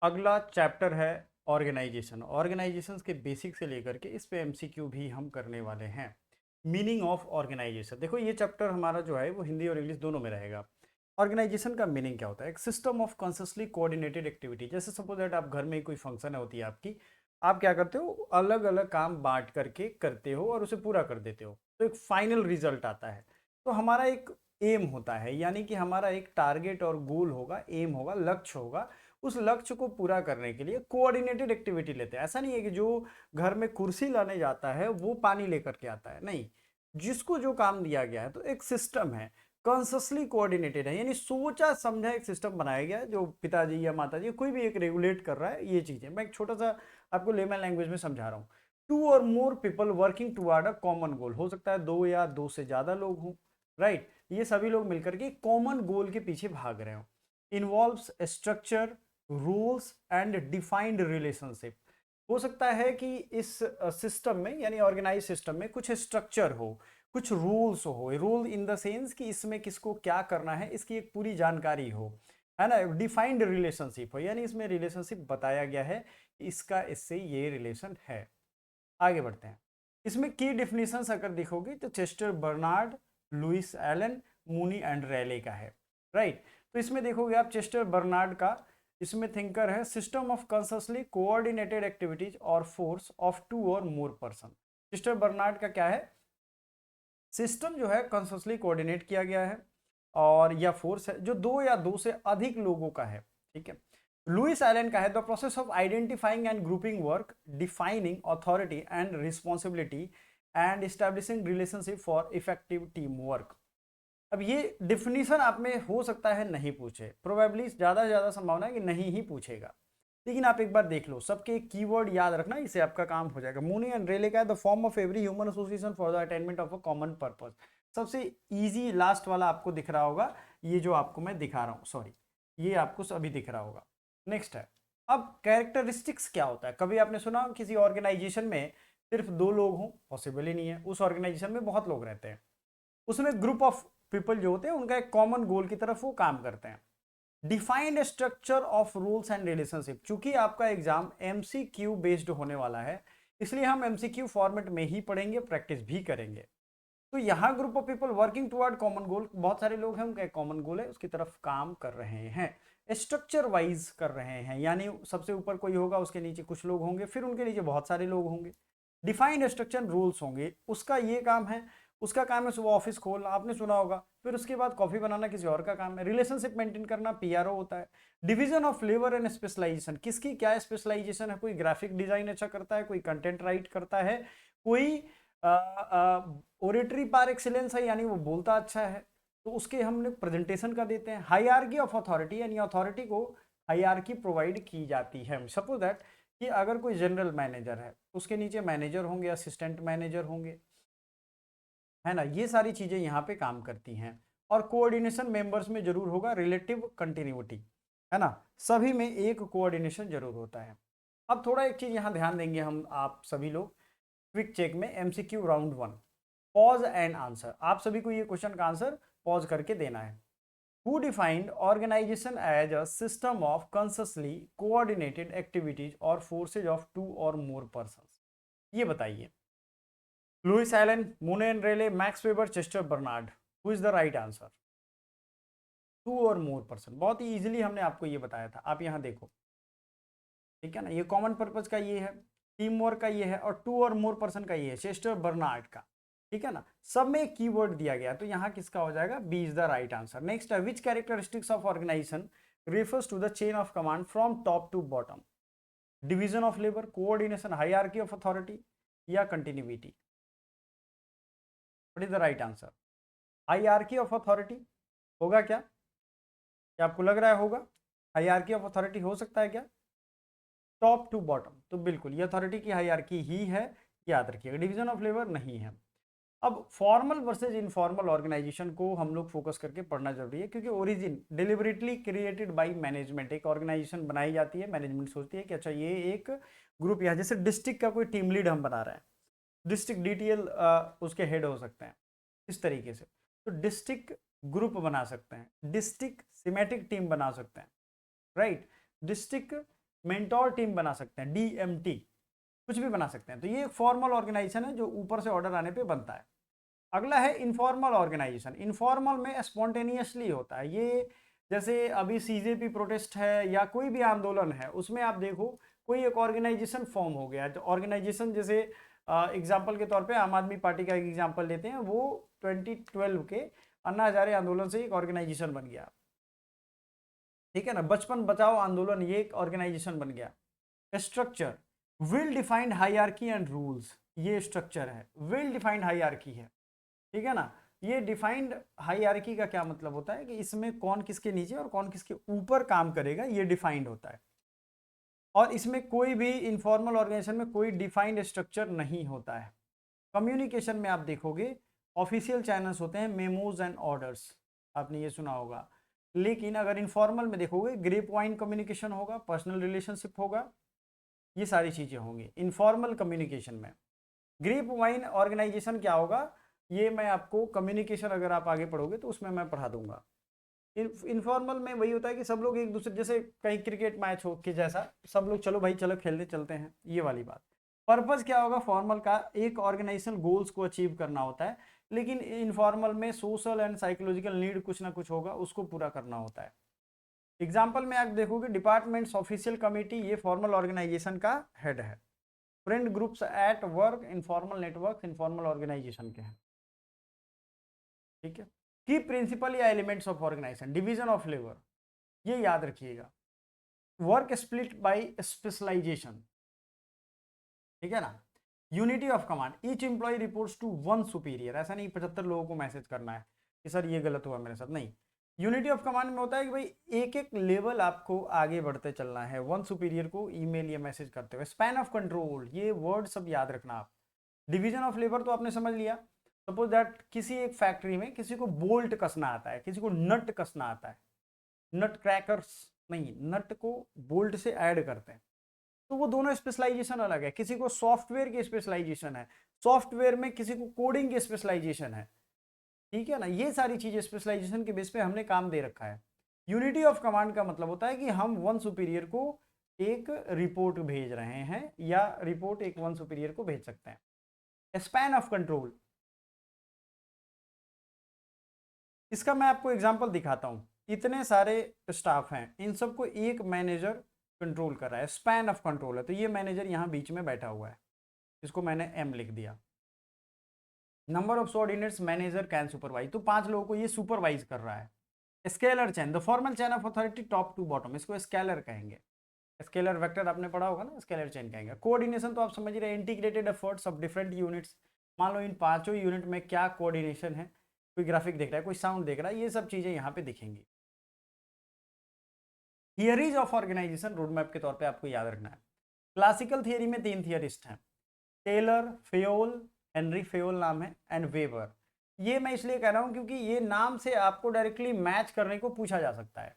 अगला चैप्टर है organisation. Organisations के बेसिक से लेकर के इस पे एमसीक्यू भी हम करने वाले हैं। मीनिंग ऑफ ऑर्गेनाइजेशन, देखो ये चैप्टर हमारा जो है वो हिंदी और इंग्लिश दोनों में रहेगा। ऑर्गेनाइजेशन का मीनिंग क्या होता है? एक system of consciously coordinated activity. जैसे सपोज दैट आप घर में कोई फंक्शन होती है आपकी, आप क्या करते हो, अलग अलग काम बांट करके करते हो और उसे पूरा कर देते हो, तो एक फाइनल रिजल्ट आता है। तो हमारा एक एम होता है, यानी कि हमारा एक टारगेट और गोल होगा, एम होगा, लक्ष्य होगा। उस लक्ष्य को पूरा करने के लिए कोऑर्डिनेटेड एक्टिविटी लेते हैं। ऐसा नहीं है कि जो घर में कुर्सी लाने जाता है वो पानी लेकर के आता है, नहीं। जिसको जो काम दिया गया है, तो एक सिस्टम है, कॉन्सियसली कोऑर्डिनेटेड है, यानी सोचा समझा एक सिस्टम बनाया गया है, जो पिताजी या माताजी कोई भी एक रेगुलेट कर रहा है ये चीजें। मैं एक छोटा सा आपको लेमन लैंग्वेज में समझा रहा हूँ। टू और more people working toward a common goal, हो सकता है दो या दो से ज्यादा लोग हों, राइट। ये सभी लोग मिलकर के कॉमन गोल के पीछे भाग रहे हो। Involves structure, rules and defined relationship. हो सकता है कि इस सिस्टम में, यानी ऑर्गेनाइज सिस्टम में, कुछ स्ट्रक्चर हो, कुछ रूल्स हो। रूल इन द सेंस कि इसमें किसको क्या करना है इसकी एक पूरी जानकारी हो, है ना। डिफाइंड रिलेशनशिप हो, यानी इसमें रिलेशनशिप बताया गया है, इसका इससे ये रिलेशन है। आगे बढ़ते हैं। इसमें की डेफिनेशंस अगर देखोगे तो Chester Barnard, Louis Allen, Mooney and Reiley का है, राइट। तो इसमें देखोगे आप चेस्टर बर्नार्ड का, इसमें थिंकर है, system of consciously coordinated activities और फोर्स ऑफ टू और मोर पर्सन। चेस्टर बर्नार्ड का क्या है? सिस्टम जो है कंसियसली कोऑर्डिनेट किया गया है, और या फोर्स है जो दो या दो से अधिक लोगों का है, ठीक है। लुइस एलन का है the process of identifying and grouping work, defining authority and responsibility and establishing relationship for effective team work. अब ये डिफिनीशन आप में हो सकता है नहीं पूछे, प्रोबेबली ज्यादा से ज्यादा संभावना है कि नहीं ही पूछेगा, लेकिन आप एक बार देख लो, सबके कीवर्ड याद रखना, इससे आपका काम हो जाएगा। मूनी एंड रेले का है the form of every human association for the attainment of a common purpose. सबसे इजी लास्ट वाला आपको दिख रहा होगा, ये जो आपको मैं दिखा रहा हूँ, सॉरी, ये आपको अभी दिख रहा होगा। नेक्स्ट है, अब कैरेक्टरिस्टिक्स क्या होता है? कभी आपने सुना किसी ऑर्गेनाइजेशन में सिर्फ दो लोग हों? पॉसिबल ही नहीं है, उस ऑर्गेनाइजेशन में बहुत लोग रहते हैं। उसमें ग्रुप ऑफ पीपल जो होते हैं उनका एक कॉमन गोल की तरफ वो काम करते हैं। Defined structure of rules and relationship, चूंकि आपका एग्जाम एमसीक्यू बेस्ड होने वाला है, इसलिए हम एमसीक्यू फॉर्मेट में ही पढ़ेंगे, प्रैक्टिस भी करेंगे। तो यहाँ group of people working toward common goal, बहुत सारे लोग हैं, उनका एक कॉमन गोल है, उसकी तरफ काम कर रहे हैं, स्ट्रक्चर वाइज कर रहे हैं, यानी सबसे ऊपर कोई होगा, उसके नीचे कुछ लोग होंगे, फिर उनके नीचे बहुत सारे लोग होंगे। डिफाइंड स्ट्रक्चर रूल्स होंगे, उसका ये काम है, उसका काम है सुबह ऑफिस खोलना, आपने सुना होगा, फिर उसके बाद कॉफी बनाना किसी और का काम है। रिलेशनशिप मेंटेन करना पीआरओ होता है। Division of labour and specialisation, किसकी क्या स्पेशलाइजेशन है, कोई ग्राफिक डिजाइन अच्छा करता है, कोई कंटेंट राइट करता है, कोई ओरेटरी पार एक्सीलेंस है, यानी वो बोलता अच्छा है, तो उसके हमने प्रेजेंटेशन का देते हैं। हायरार्की ऑफ अथॉरिटी, यानी अथॉरिटी को हायरार्की प्रोवाइड की जाती है। सपोज दैट कि अगर कोई जनरल मैनेजर है, उसके नीचे मैनेजर होंगे, असिस्टेंट मैनेजर होंगे, है ना, ये सारी चीजें यहाँ पे काम करती हैं। और कोऑर्डिनेशन मेंबर्स में जरूर होगा, रिलेटिव कंटिन्यूटी, है ना, सभी में एक कोऑर्डिनेशन जरूर होता है। अब थोड़ा एक चीज यहाँ ध्यान देंगे हम, आप सभी लोग, क्विक चेक में MCQ round 1, pause and answer. आप सभी को ये क्वेश्चन का आंसर पॉज करके देना है। Who defined organisation as a system of consciously coordinated activities और फोर्सेज ऑफ टू और मोर पर्सन? ये बताइए। लुइस एलन, मोनेन रेले, Max Weber, Chester Barnard. Who is the right answer? Two और मोर पर्सन, बहुत ही इजीली हमने आपको ये बताया था, आप यहाँ देखो, ठीक है ना। ये कॉमन पर्पज का ये है, टीम वर्क का ये है, और टू और मोर पर्सन का ये है, चेस्टर बर्नार्ड का, ठीक है ना। सब में एक कीवर्ड दिया गया, तो यहाँ किसका हो जाएगा? B is the right answer. Next है, which characteristics of organisation refers to the chain of command from top to bottom? Division of labour, coordination, hierarchy of authority, या continuity? What is the right answer? Hierarchy of authority होगा क्या? क्या आपको लग रहा है होगा? हायरार्की ऑफ अथॉरिटी हो सकता है क्या? टॉप टू बॉटम, तो बिल्कुल ये अथॉरिटी की हायरार्की ही है, याद रखिएगा। डिवीजन ऑफ लेबर नहीं है। अब फॉर्मल वर्सेज इनफॉर्मल ऑर्गेनाइजेशन को हम लोग फोकस करके पढ़ना जरूरी है, क्योंकि origin deliberately created by management, एक ऑर्गेनाइजेशन बनाई जाती है, मैनेजमेंट सोचती है कि अच्छा ये एक ग्रुप, यहाँ जैसे डिस्ट्रिक्ट का कोई टीम लीड हम बना रहे हैं, डिस्ट्रिक्ट डीटीएल उसके हेड हो सकते हैं, इस तरीके से। तो डिस्ट्रिक्ट ग्रुप बना सकते हैं, डिस्ट्रिक्ट सिमेटिक टीम बना सकते हैं, राइट। डिस्ट्रिक्ट मेंटोर टीम बना सकते हैं, DMT, कुछ भी बना सकते हैं। तो ये एक फॉर्मल ऑर्गेनाइजेशन है जो ऊपर से ऑर्डर आने पे बनता है। अगला है इनफॉर्मल ऑर्गेनाइजेशन। इनफॉर्मल में स्पॉन्टेनियसली होता है ये, जैसे अभी CJP प्रोटेस्ट है या कोई भी आंदोलन है, उसमें आप देखो कोई एक ऑर्गेनाइजेशन फॉर्म हो गया। तो ऑर्गेनाइजेशन जैसे एग्जाम्पल के तौर पे आम आदमी पार्टी का एक एग्जाम्पल लेते हैं, वो 2012 के अन्ना हजारे आंदोलन से एक ऑर्गेनाइजेशन बन गया, ठीक है ना। बचपन बचाओ आंदोलन, ये एक ऑर्गेनाइजेशन बन गया। Structure, well defined hierarchy and rules, ये स्ट्रक्चर है, वेल डिफाइंड हायरार्की है, ठीक है ना। ये डिफाइंड हायरार्की का क्या मतलब होता है कि इसमें कौन किसके नीचे और कौन किसके ऊपर काम करेगा, ये डिफाइंड होता है। और इसमें कोई भी इनफॉर्मल ऑर्गेनाइजेशन में कोई डिफाइंड स्ट्रक्चर नहीं होता है। कम्युनिकेशन में आप देखोगे ऑफिशियल चैनल्स होते हैं, मेमोज एंड ऑर्डर्स, आपने ये सुना होगा। लेकिन अगर इनफॉर्मल में देखोगे ग्रेप वाइन कम्युनिकेशन होगा, पर्सनल रिलेशनशिप होगा, ये सारी चीजें होंगी इनफॉर्मल कम्युनिकेशन में। ग्रेप वाइन ऑर्गेनाइजेशन क्या होगा, ये मैं आपको कम्युनिकेशन अगर आप आगे पढ़ोगे तो उसमें मैं पढ़ा दूंगा। इनफॉर्मल में वही होता है कि सब लोग एक दूसरे, जैसे कहीं क्रिकेट मैच हो के जैसा, सब लोग चलो भाई चलो खेलने चलते हैं, ये वाली बात। पर्पस क्या होगा फॉर्मल का, एक ऑर्गेनाइजेशन गोल्स को अचीव करना होता है, लेकिन इनफॉर्मल में सोशल एंड साइकोलॉजिकल नीड कुछ ना कुछ होगा, उसको पूरा करना होता है। एग्जाम्पल में आप देखोगे डिपार्टमेंट्स ऑफिशियल कमेटी, ये फॉर्मल ऑर्गेनाइजेशन का हेड है। Friend groups at work, informal network informal organisation के हैं, ठीक है। की प्रिंसिपल या elements of organisation, division of labour, ये याद रखिएगा। वर्क स्प्लिट बाय स्पेशलाइजेशन, ठीक है ना। Unity of command, each employee reports to one superior, ऐसा नहीं 75 लोगों को मैसेज करना है कि सर ये गलत हुआ मेरे साथ, नहीं। यूनिटी ऑफ कमांड में होता है कि भाई एक एक लेवल आपको आगे बढ़ते चलना है, वन सुपीरियर को ईमेल या मैसेज करते हुए। स्पैन ऑफ कंट्रोल, ये वर्ड सब याद रखना आप। डिवीजन ऑफ लेबर तो आपने समझ लिया। सपोज दैट किसी एक फैक्ट्री में किसी को बोल्ट कसना आता है, किसी को नट कसना आता है, नट क्रैकर्स नहीं, नट को बोल्ट से ऐड करते हैं, तो वो दोनों स्पेशलाइजेशन अलग है। किसी को सॉफ्टवेयर की स्पेशलाइजेशन है, सॉफ्टवेयर में किसी को कोडिंग की स्पेशलाइजेशन है, ठीक है ना। ये सारी चीजें स्पेशलाइजेशन के बेस पे हमने काम दे रखा है। यूनिटी ऑफ कमांड का मतलब होता है कि हम वन सुपीरियर को एक रिपोर्ट भेज रहे हैं या रिपोर्ट एक वन सुपीरियर को भेज सकते हैं। स्पैन ऑफ कंट्रोल, इसका मैं आपको एग्जांपल दिखाता हूं। इतने सारे स्टाफ हैं, इन सबको एक मैनेजर कंट्रोल कर रहा है, स्पैन ऑफ कंट्रोल है। तो ये मैनेजर यहां बीच में बैठा हुआ है, इसको मैंने M लिख दिया। Number of subordinates manager can supervise, तो 5 लोगों को ये सुपरवाइज कर रहा है। Scalar chain, the formal chain of authority top to bottom, इसको स्केलर कहेंगे। स्केलर वेक्टर आपने पढ़ा होगा ना, स्केलर चेन कहेंगे। कोऑर्डिनेशन तो आप समझ रहे हैं, integrated efforts of different units. मान लो इन पांचों यूनिट में क्या कोऑर्डिनेशन है, कोई ग्राफिक देख रहा है, कोई साउंड देख रहा है, ये सब चीजें यहाँ पे दिखेंगी। Theories of organisation road map के तौर पे आपको याद रखना है। क्लासिकल थियरी में 3 थियरिस्ट हैं, टेलर, फेयोल, हेनरी फेयोल नाम है, एंड वेबर। ये मैं इसलिए कह रहा हूँ क्योंकि ये नाम से आपको डायरेक्टली मैच करने को पूछा जा सकता है।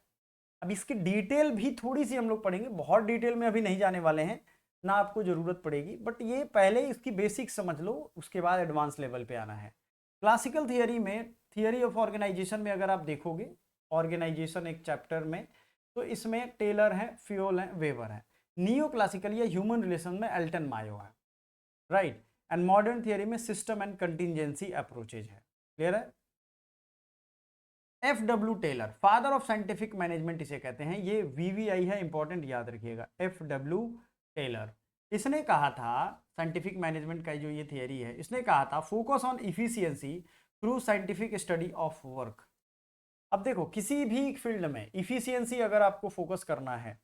अब इसकी डिटेल भी थोड़ी सी हम लोग पढ़ेंगे, बहुत डिटेल में अभी नहीं जाने वाले हैं, ना आपको जरूरत पड़ेगी, बट ये पहले इसकी बेसिक समझ लो, उसके बाद एडवांस लेवल पे आना है। क्लासिकल थियरी में, थियरी ऑफ ऑर्गेनाइजेशन में अगर आप देखोगे, ऑर्गेनाइजेशन एक चैप्टर में, तो इसमें टेलर है, फ्योल है, वेबर है। नियो क्लासिकल या ह्यूमन रिलेशन में एल्टन मायो है, राइट। एंड मॉडर्न थियरी में सिस्टम एंड कंटिजेंसी अप्रोचेज है। क्लियर है। FW Taylor, father of scientific management इसे कहते हैं, ये VVI है, इंपॉर्टेंट याद रखिएगा। FW टेलर, इसने कहा था साइंटिफिक मैनेजमेंट का जो ये थियरी है, इसने कहा था focus on efficiency through scientific study of work. अब देखो किसी भी फील्ड में इफिशियंसी अगर आपको फोकस करना है,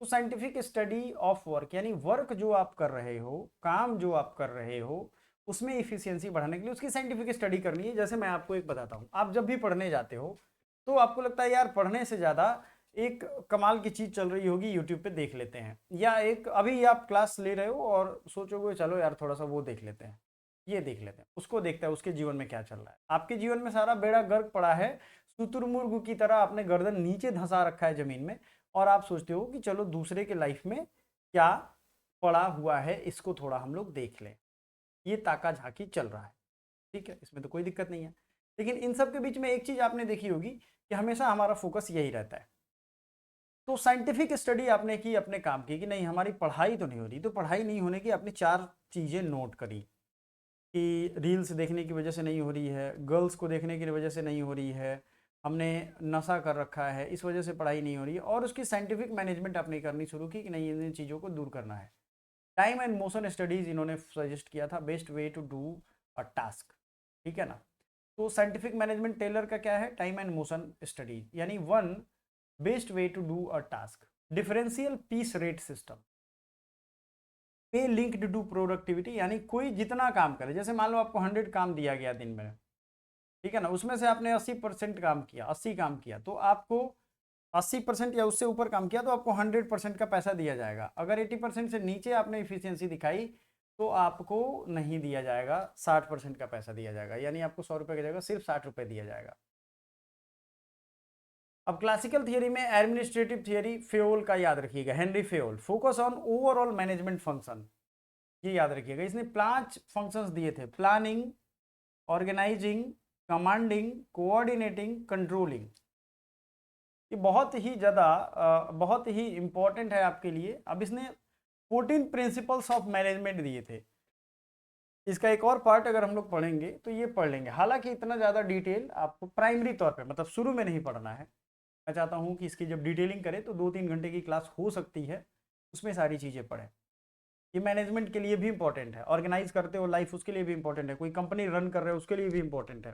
तो साइंटिफिक स्टडी ऑफ वर्क, यानी वर्क जो आप कर रहे हो, काम जो आप कर रहे हो, उसमें इफिशियंसी बढ़ाने के लिए उसकी साइंटिफिक स्टडी करनी है। जैसे मैं आपको एक बताता हूँ, आप जब भी पढ़ने जाते हो तो आपको लगता है यार पढ़ने से ज़्यादा एक कमाल की चीज़ चल रही होगी, यूट्यूब पे देख लेते हैं, या एक अभी आप क्लास ले रहे हो और सोचोगे चलो यार थोड़ा सा वो देख लेते हैं, ये देख लेते हैं, उसको देखते हैं उसके जीवन में क्या चल रहा है। आपके जीवन में सारा बेड़ा गर्क पड़ा है, शुतुरमुर्ग की तरह आपने गर्दन नीचे धंसा रखा है जमीन में, और आप सोचते हो कि चलो दूसरे के लाइफ में क्या पड़ा हुआ है, इसको थोड़ा हम लोग देख लें, ये ताका झाकी चल रहा है, ठीक है, इसमें तो कोई दिक्कत नहीं है। लेकिन इन सब के बीच में एक चीज आपने देखी होगी कि हमेशा हमारा फोकस यही रहता है, तो साइंटिफिक स्टडी आपने की अपने काम की कि नहीं हमारी पढ़ाई तो नहीं हो रही, तो पढ़ाई नहीं होने की आपने 4 चीज़ें नोट करी कि रील्स देखने की वजह से नहीं हो रही है, गर्ल्स को देखने की वजह से नहीं हो रही है, हमने नशा कर रखा है इस वजह से पढ़ाई नहीं हो रही है, और उसकी साइंटिफिक मैनेजमेंट आपने करनी शुरू की कि नहीं इन चीज़ों को दूर करना है। टाइम एंड मोशन स्टडीज इन्होंने सजेस्ट किया था, best way to do a task, ठीक है ना। तो साइंटिफिक मैनेजमेंट टेलर का क्या है, टाइम एंड मोशन स्टडीज, यानी one best way to do a task, differential piece rate system, pay linked to productivity, यानी कोई जितना काम करे, जैसे मान लो आपको 100 काम दिया गया दिन में, ठीक है ना, उसमें से आपने 80% काम किया, 80 काम किया, तो आपको 80% या उससे ऊपर काम किया तो आपको 100% का पैसा दिया जाएगा। अगर 80% से नीचे आपने इफिशियंसी दिखाई तो आपको नहीं दिया जाएगा, 60% का पैसा दिया जाएगा, यानी आपको 100 रुपये की जगह सिर्फ 60 रुपये दिया जाएगा। अब क्लासिकल थियरी में एडमिनिस्ट्रेटिव थियरी फेओल का याद रखिएगा, Henri Fayol, focus on overall management function, ये याद रखिएगा। इसने 5 फंक्शंस दिए थे, planning, organising, commanding, coordinating, controlling. ये बहुत ही इंपॉर्टेंट है आपके लिए। अब इसने 14 प्रिंसिपल्स ऑफ मैनेजमेंट दिए थे। इसका एक और पार्ट अगर हम लोग पढ़ेंगे तो ये पढ़ लेंगे, हालांकि इतना ज़्यादा डिटेल आपको प्राइमरी तौर पे मतलब शुरू में नहीं पढ़ना है। मैं चाहता हूँ कि इसकी जब डिटेलिंग करें तो 2-3 घंटे की क्लास हो सकती है, उसमें सारी चीज़ें पढ़ें। ये मैनेजमेंट के लिए भी इंपॉर्टेंट है, ऑर्गेनाइज करते हो लाइफ उसके लिए भी इंपॉर्टेंट है, कोई कंपनी रन कर रहे हो उसके लिए भी इंपॉर्टेंट है।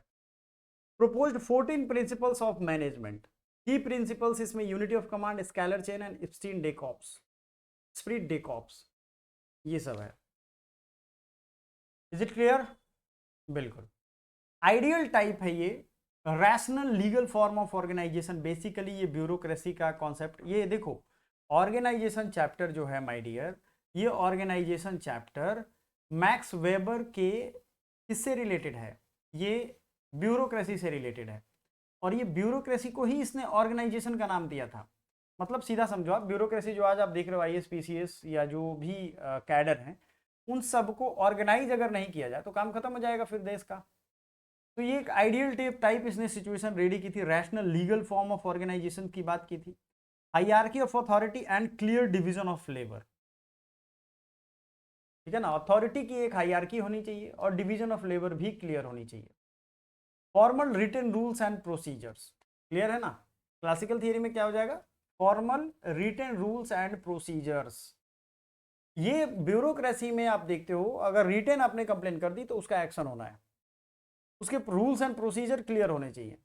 Proposed 14 principles of management, key principles इसमें unity of command, scalar chain and esprit de corps, ये सब है। Is it clear? बिल्कुल। आइडियल टाइप है ये, rational legal form of organisation, basically ये ब्यूरोक्रेसी का कॉन्सेप्ट। ये देखो ऑर्गेनाइजेशन चैप्टर जो है माय डियर, ये ऑर्गेनाइजेशन चैप्टर मैक्स वेबर के किससे रिलेटेड है, ये ब्यूरोक्रेसी से रिलेटेड है, और ये ब्यूरोक्रेसी को ही इसने ऑर्गेनाइजेशन का नाम दिया था। मतलब सीधा समझो आप, ब्यूरोक्रेसी जो आज आप देख रहे हो IAS PCS या जो भी कैडर हैं, उन सबको ऑर्गेनाइज अगर नहीं किया जाए तो काम खत्म हो जाएगा फिर देश का। तो ये एक आइडियल टाइप इसने सिचुएशन रेडी की थी, rational legal form of organisation की बात की थी, hierarchy of authority and clear division of labour, ठीक है ना। अथॉरिटी की एक हायरार्की होनी चाहिए और डिवीजन ऑफ लेबर भी क्लियर होनी चाहिए। Formal written rules and procedures, clear है ना। क्लासिकल थियरी में क्या हो जाएगा, formal written rules and procedures. ये ब्यूरोक्रेसी में आप देखते हो, अगर रिटन आपने कंप्लेन कर दी तो उसका एक्शन होना है, उसके रूल्स एंड प्रोसीजर क्लियर होने चाहिए,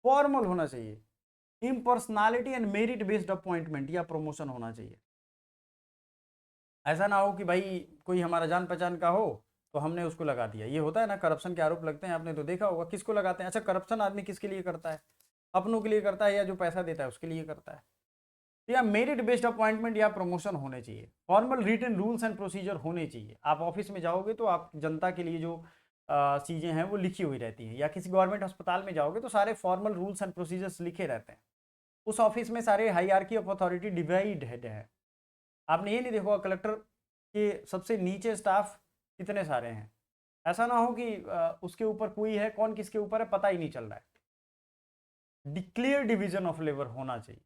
फॉर्मल होना चाहिए, इम्पर्सनालिटी एंड मेरिट बेस्ड अपॉइंटमेंट या प्रमोशन होना चाहिए। ऐसा ना हो कि भाई कोई हमारा जान पहचान का हो तो हमने उसको लगा दिया, ये होता है ना, करप्शन के आरोप लगते हैं, आपने तो देखा होगा किसको लगाते हैं। अच्छा, करप्शन आदमी किसके लिए करता है, अपनों के लिए करता है या जो पैसा देता है उसके लिए करता है। या मेरिट बेस्ड अपॉइंटमेंट या प्रमोशन होने चाहिए, formal written rules and procedure होने चाहिए। आप ऑफिस में जाओगे तो आप जनता के लिए जो चीज़ें हैं वो लिखी हुई रहती हैं, या किसी गवर्नमेंट अस्पताल में जाओगे तो सारे फॉर्मल रूल्स एंड प्रोसीजर्स लिखे रहते हैं। उस ऑफिस में सारे हायरार्की ऑफ अथॉरिटी डिवाइड है। आपने ये नहीं देखा कलेक्टर के सबसे नीचे स्टाफ कितने सारे हैं, ऐसा ना हो कि उसके ऊपर कोई है, कौन किसके ऊपर है पता ही नहीं चल रहा है। क्लियर डिवीजन ऑफ लेबर होना चाहिए।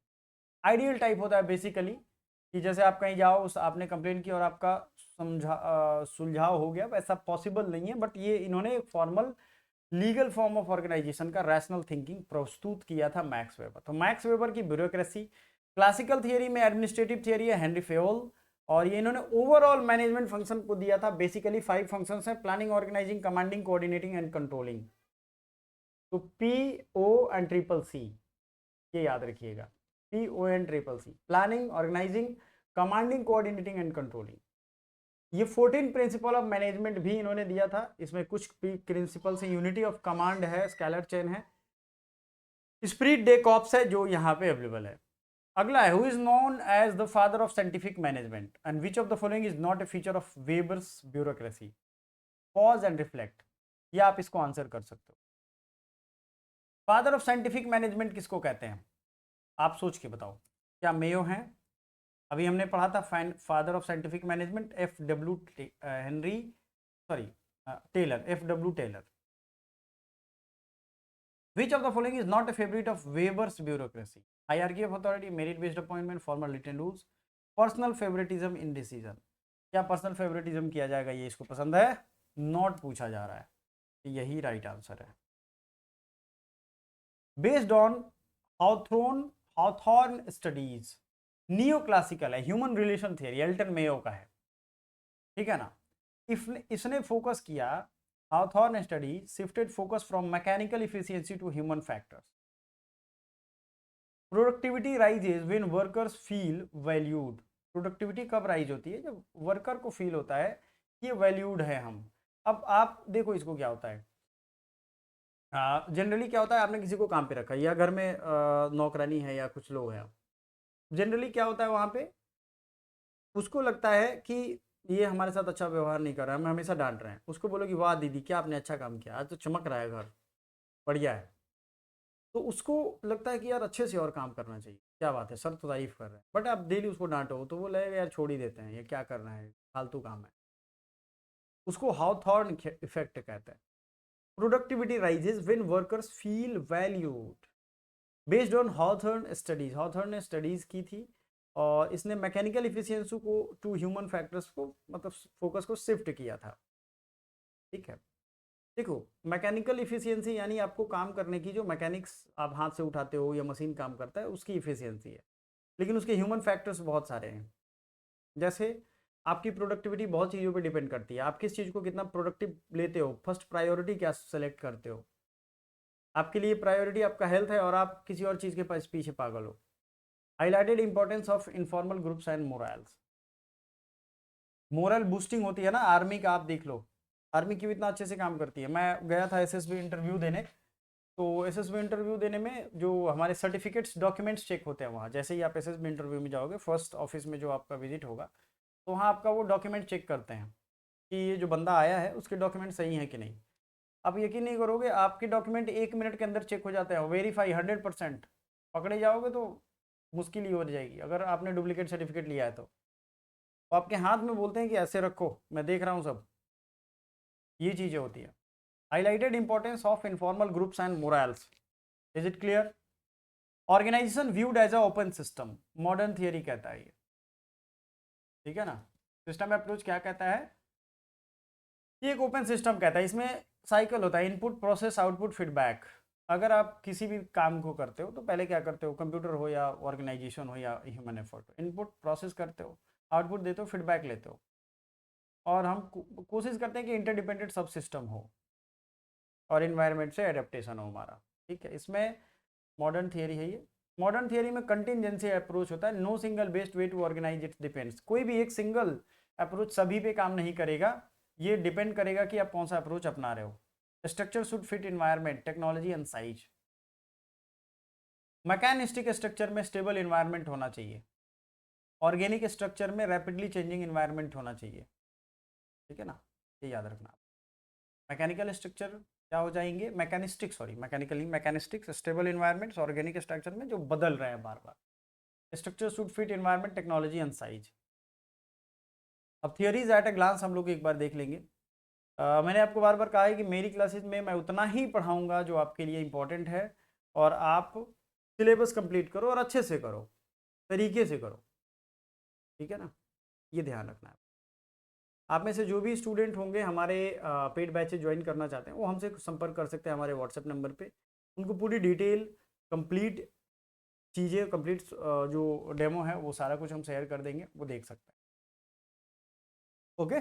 आइडियल टाइप होता है बेसिकली कि जैसे आप कहीं जाओ, उस आपने कंप्लेन की और आपका सुलझाव हो गया, वैसा पॉसिबल नहीं है, बट ये इन्होंने एक formal legal form of organisation का रैशनल थिंकिंग प्रस्तुत किया था मैक्स वेबर। तो मैक्स वेबर की ब्यूरोक्रेसी, क्लासिकल थियरी में एडमिनिस्ट्रेटिव थियरी है हेनरी फेओल, और ये इन्होंने ओवरऑल मैनेजमेंट फंक्शन को दिया था। बेसिकली 5 फंक्शंस हैं, planning, organising, commanding, coordinating and controlling. तो POC, ये याद रखिएगा, POC, planning, organising, commanding, coordinating and controlling. ये 14 प्रिंसिपल ऑफ मैनेजमेंट भी इन्होंने दिया था। इसमें कुछ प्रिंसिपल्स हैं, यूनिटी ऑफ कमांड है, स्केलर चेन है, स्प्रिट डे कॉप्स है जो यहाँ पे अवेलेबल है। अगला है, who is known as the father of scientific management and which of the following is not a feature of Weber's bureaucracy. Pause and reflect, ये आप इसको आंसर कर सकते हो। फादर ऑफ साइंटिफिक मैनेजमेंट किसको कहते हैं, आप सोच के बताओ। क्या मेयो हैं? अभी हमने पढ़ा था father of scientific management FW Henry, sorry Taylor, FW Taylor. Which of the following is not a favourite of Weber's bureaucracy. Hierarchy of authority, merit based appointment, formal written rules, personal favouritism in decision. क्या personal favouritism किया जाएगा, ये इसको पसंद है, not पूछा जा रहा है, यही राइट आंसर है। Based on Hawthorne studies, neo classical है, human relation theory, Elton Mayo का है, ठीक है ना। इसने फोकस किया, Hawthorne study shifted focus from mechanical efficiency to human factors. Productivity rises when workers feel valued. Productivity कब राइज होती है, जब वर्कर को फील होता है कि वैल्यूड है हम। अब आप देखो इसको क्या होता है, जनरली क्या होता है, आपने किसी को काम पे रखा है या घर में नौकरानी है या कुछ लोग हैं, जनरली क्या होता है वहाँ पे, उसको लगता है कि ये हमारे साथ अच्छा व्यवहार नहीं कर रहा है, हमें हमेशा डांट रहे हैं, उसको बोलो कि वाह दीदी क्या आपने अच्छा काम किया, आज तो चमक रहा है घर, बढ़िया है, तो उसको लगता है कि यार अच्छे से और काम करना चाहिए, क्या बात है सर तो तारीफ कर रहे हैं, बट आप डेली उसको डांटो तो वो लगेगा यार छोड़ ही देते हैं, ये क्या कर रहे हैं, फालतू काम है। उसको हाउथॉर्न इफेक्ट कहते हैं। Productivity rises when workers feel valued, based on Hawthorne studies, Hawthorne ने स्टडीज की थी और इसने मैकेनिकल इफिशियंसी को टू ह्यूमन फैक्टर्स को मतलब फोकस को शिफ्ट किया था, ठीक है। देखो मैकेनिकल इफिशियंसी यानी आपको काम करने की, जो मैकेनिक्स आप हाथ से उठाते हो या मशीन काम करता है उसकी इफिशियंसी है, लेकिन उसके ह्यूमन फैक्टर्स बहुत सारे हैं। जैसे आपकी प्रोडक्टिविटी बहुत चीज़ों पे डिपेंड करती है, आप किस चीज़ को कितना प्रोडक्टिव लेते हो, फर्स्ट प्रायोरिटी क्या सेलेक्ट करते हो, आपके लिए प्रायोरिटी आपका हेल्थ है और आप किसी और चीज़ के पास पीछे पागल हो। Highlighted importance of informal groups and morals, moral boosting होती है ना आर्मी का, आप देख लो आर्मी की भी इतना अच्छे से काम करती है। मैं गया था एसएसबी इंटरव्यू देने, तो एसएसबी इंटरव्यू देने में जो हमारे सर्टिफिकेट्स डॉक्यूमेंट्स चेक होते हैं वहाँ, जैसे ही आप एसएसबी इंटरव्यू में जाओगे फर्स्ट ऑफिस में जो आपका विजिट होगा, तो वहाँ आपका वो डॉक्यूमेंट चेक करते हैं कि ये जो बंदा आया है उसके डॉक्यूमेंट सही है कि नहीं। आप यकीन नहीं करोगे, आपके डॉक्यूमेंट 1 मिनट के अंदर चेक हो जाते हैं, वेरीफाई 100%। पकड़े जाओगे तो मुश्किल ही हो जाएगी अगर आपने डुप्लीकेट सर्टिफिकेट लिया है तो आपके हाथ में बोलते हैं कि ऐसे रखो मैं देख रहा हूँ सब, ये चीज़ें होती है। Highlighted importance of informal groups and morals, is it clear. Organisation viewed as a open system, modern theory कहता है ये, ठीक है ना। सिस्टम अप्रोच क्या कहता है, ये एक ओपन सिस्टम कहता है, इसमें साइकिल होता है, इनपुट प्रोसेस आउटपुट फीडबैक। अगर आप किसी भी काम को करते हो तो पहले क्या करते हो, कंप्यूटर हो या ऑर्गेनाइजेशन हो या ह्यूमन एफर्ट हो, इनपुट प्रोसेस करते हो, आउटपुट देते हो, फीडबैक लेते हो, और हम कोशिश करते हैं कि इंटरडिपेंडेंट सब सिस्टम हो और इन्वायरमेंट से एडेप्टेशन हो हमारा, ठीक है। इसमें मॉडर्न थियरी है ये। मॉडर्न थियरी में कंटिजेंसी अप्रोच होता है, no single best way to organise it depends, कोई भी एक सिंगल अप्रोच सभी पे काम नहीं करेगा, ये डिपेंड करेगा कि आप कौन सा अप्रोच अपना रहे हो। Structure should fit environment technology and size. Mechanistic structure में स्टेबल इन्वायरमेंट होना चाहिए, ऑर्गेनिक स्ट्रक्चर में रैपिडली चेंजिंग इन्वायरमेंट होना चाहिए, ठीक है ना, ये याद रखना। मैकेनिकल स्ट्रक्चर क्या हो जाएंगे, mechanistic, sorry mechanically mechanistic, stable environments organic structure में जो बदल रहे हैं बार बार। Structure should fit environment technology and size. अब थियरीज एट अ ग्लांस हम लोग एक बार देख लेंगे। मैंने आपको बार बार कहा है कि मेरी क्लासेज में मैं उतना ही पढ़ाऊंगा जो आपके लिए इम्पोर्टेंट है, और आप सिलेबस कंप्लीट करो और अच्छे से करो, तरीके से करो, ठीक है ना, ये ध्यान रखना है। आप में से जो भी स्टूडेंट होंगे हमारे पेड बैचेज ज्वाइन करना चाहते हैं वो हमसे संपर्क कर सकते हैं हमारे व्हाट्सएप नंबर पे, उनको पूरी डिटेल कंप्लीट चीज़ें कंप्लीट जो डेमो है वो सारा कुछ हम शेयर कर देंगे, वो देख सकते हैं, ओके।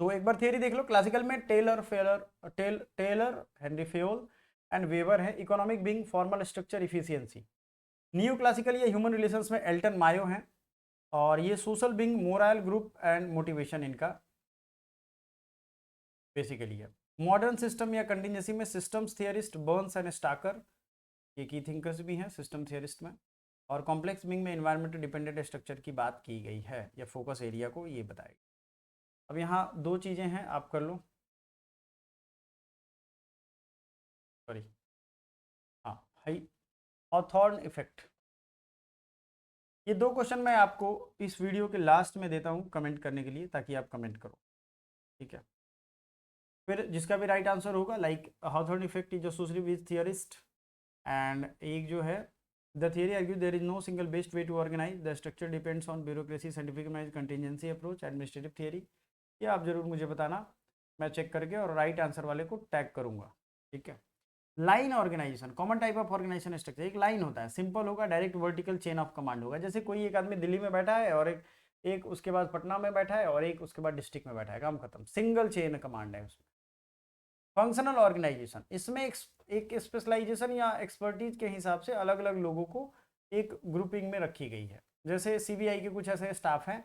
तो एक बार थियरी देख लो। क्लासिकल में Taylor Henri Fayol and Weber है, economic being formal structure efficiency. New classical या ह्यूमन रिलेशंस में एल्टन मायो हैं, और ये social being moral group and motivation इनका बेसिकली है। मॉडर्न सिस्टम या कंटिजेंसी में systems theorist Burns and Stalker, ये की थिंकर्स भी हैं सिस्टम थियरिस्ट में। और कॉम्प्लेक्स बीइंग में इन्वायरमेंट डिपेंडेंट स्ट्रक्चर की बात की गई है, या फोकस एरिया को ये बताएगी। अब यहाँ दो चीज़ें हैं, आप कर लो, सॉरी, हाँ, हाई हॉथॉर्न इफेक्ट। ये दो क्वेश्चन मैं आपको इस वीडियो के लास्ट में देता हूँ कमेंट करने के लिए, ताकि आप कमेंट करो, ठीक है। फिर जिसका भी राइट आंसर होगा, like Hawthorne effect is associated with theorist, and एक जो है the theory argue there is no single best way to organise, the structure depends on bureaucracy, scientific manage, contingency approach, administrative theory. ये आप जरूर मुझे बताना, मैं चेक करके और राइट आंसर वाले को टैग करूंगा, ठीक है। Line organisation, common type of organisation structure, एक लाइन होता है, सिंपल होगा, direct vertical chain of command होगा। जैसे कोई एक आदमी दिल्ली में बैठा है और एक उसके बाद पटना में बैठा है और एक उसके बाद डिस्ट्रिक्ट में बैठा है, काम खत्म, सिंगल चेन कमांड है उसमें। फंक्शनल ऑर्गेनाइजेशन, इसमें एक स्पेशलाइजेशन या एक्सपर्टीज के हिसाब से अलग अलग लोगों को एक ग्रुपिंग में रखी गई है। जैसे सीबीआई के कुछ ऐसे स्टाफ हैं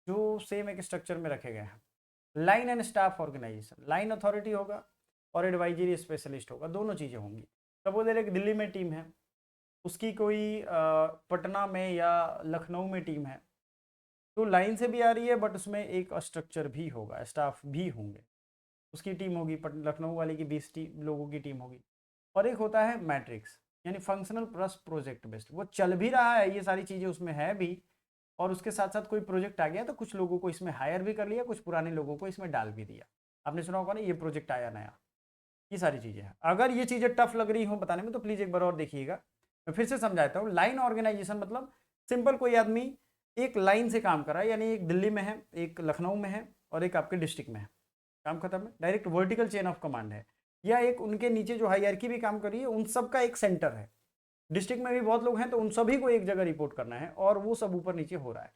जो सेम एक स्ट्रक्चर में रखे गए हैं। Line and staff organisation, line authority होगा और एडवाइजरी स्पेशलिस्ट होगा, दोनों चीज़ें होंगी। सपोज एक दिल्ली में टीम है, उसकी कोई पटना में या लखनऊ में टीम है, तो लाइन से भी आ रही है बट उसमें एक स्ट्रक्चर भी होगा, स्टाफ भी होंगे, उसकी टीम होगी, लखनऊ वाले की 20 लोगों की टीम होगी। और एक होता है मैट्रिक्स, यानी फंक्शनल प्लस प्रोजेक्ट बेस्ड, वो चल भी रहा है, ये सारी चीज़ें उसमें है भी, और उसके साथ साथ कोई प्रोजेक्ट आ गया तो कुछ लोगों को इसमें हायर भी कर लिया, कुछ पुराने लोगों को इसमें डाल भी दिया। आपने सुना होगा ना, ये प्रोजेक्ट आया नया, ये सारी चीज़ें हैं। अगर ये चीज़ें टफ लग रही हो बताने में तो प्लीज़ एक बार और देखिएगा, मैं फिर से समझाता हूँ। लाइन ऑर्गेनाइजेशन मतलब सिंपल, कोई आदमी एक लाइन से काम कर रहा है, यानी एक दिल्ली में है, एक लखनऊ में है और एक आपके डिस्ट्रिक्ट में है, काम खत्म है, direct vertical chain of command है। या एक उनके नीचे जो हायरार्की भी काम कर रही है, उन सब का एक सेंटर है, डिस्ट्रिक्ट में भी बहुत लोग हैं तो उन सभी को एक जगह रिपोर्ट करना है और वो सब ऊपर नीचे हो रहा है।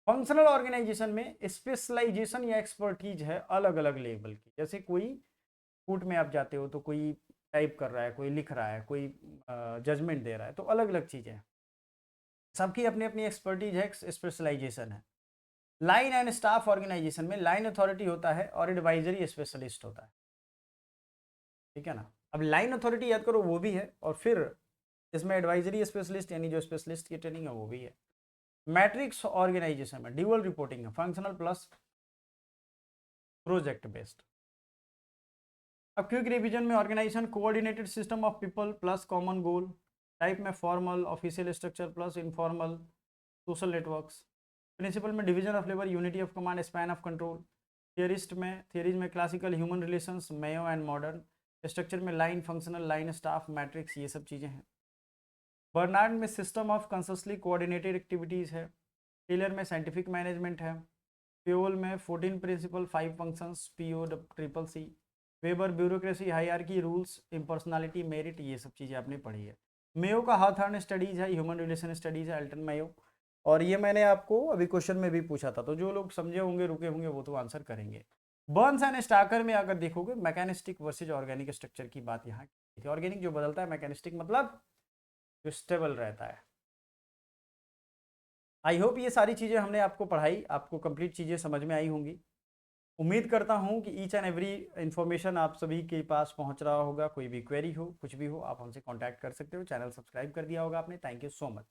फंक्शनल ऑर्गेनाइजेशन में स्पेशलाइजेशन या एक्सपर्टीज है अलग अलग लेवल की। जैसे कोई कोर्ट में आप जाते हो तो कोई टाइप कर रहा है, कोई लिख रहा है, कोई जजमेंट दे रहा है, तो अलग अलग चीज़ें हैं, सबकी अपनी अपनी एक्सपर्टीज है, स्पेशलाइजेशन है। लाइन एंड स्टाफ ऑर्गेनाइजेशन में लाइन अथॉरिटी होता है और एडवाइजरी स्पेशलिस्ट होता है, ठीक है ना। अब लाइन अथॉरिटी याद करो वो भी है, और फिर इसमें एडवाइजरी स्पेशलिस्ट यानी जो स्पेशलिस्ट की ट्रेनिंग है वो भी है। मैट्रिक्स ऑर्गेनाइजेशन में ड्यूअल रिपोर्टिंग है, फंक्शनल प्लस प्रोजेक्ट बेस्ड। अब क्विक रिवीजन में organisation coordinated system of people plus common goal, type में formal official structure plus informal social networks, principle में division of labour, unity of command, span of control, theories में classical human relations, Mayo and modern, structure में line, functional, line, staff, matrix, ये सब चीज़ें हैं। Barnard में system of कंससली coordinated activities है। Taylor में साइंटिफिक मैनेजमेंट है। प्योल में 14 principle 5 functions, POCCC। Weber bureaucracy, hierarchy, rules, impersonality, merit, ये सब चीज़ें आपने पढ़ी है। मेयो का हाथार्न स्टडीज़ है, ह्यूमन रिलेशन स्टडीज़ है, एल्टन मेयो। और ये मैंने आपको अभी क्वेश्चन में भी पूछा था, तो जो लोग समझे होंगे, रुके होंगे, वो तो आंसर करेंगे। बर्न्स एंड स्टाकर में अगर देखोगे मैकेनिस्टिक वर्सेज ऑर्गेनिक स्ट्रक्चर की बात यहाँ की थी। ऑर्गेनिक जो बदलता है, मैकेनिस्टिक मतलब जो स्टेबल रहता है। आई होप ये सारी चीज़ें हमने आपको पढ़ाई, आपको कंप्लीट चीज़ें समझ में आई होंगी। उम्मीद करता हूँ कि ईच एंड एवरी इन्फॉर्मेशन आप सभी के पास पहुँच रहा होगा। कोई भी क्वेरी हो, कुछ भी हो, आप हमसे कांटेक्ट कर सकते हो। चैनल सब्सक्राइब कर दिया होगा आपने। Thank you so much.